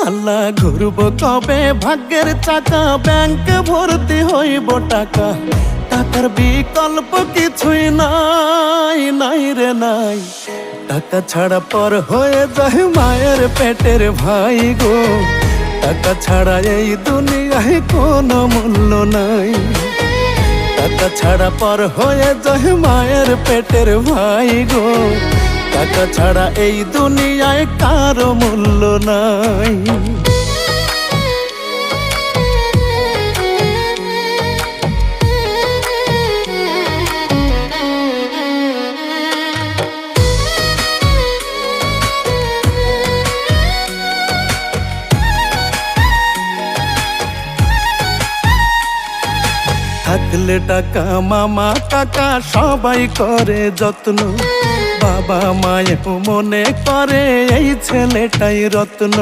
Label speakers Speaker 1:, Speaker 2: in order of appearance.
Speaker 1: আল্লাহ ঘুরব কবে ভাগ্যের চাকা, ব্যাংকে ভর্তি হইব টাকা, টাকার বিকল্প কিছুই নাই, নাই রে নাই। টাকা ছাড়া পর হয়ে যায় মায়ের পেটের ভাই গো, টাকা ছাড়া এই দুনিয়ায় কোনো মূল্য নাই। টাকা ছাড়া পর হয়ে যায় মায়ের পেটের ভাই গো, টাকা ছাড়া এই দুনিয়ায় কারো মূল্য নাই। থাকলে টাকা মামা কাকা সবাই করে যত্ন, বাবা মায়েও মনে করে এই ছেলেটাই রত্ন।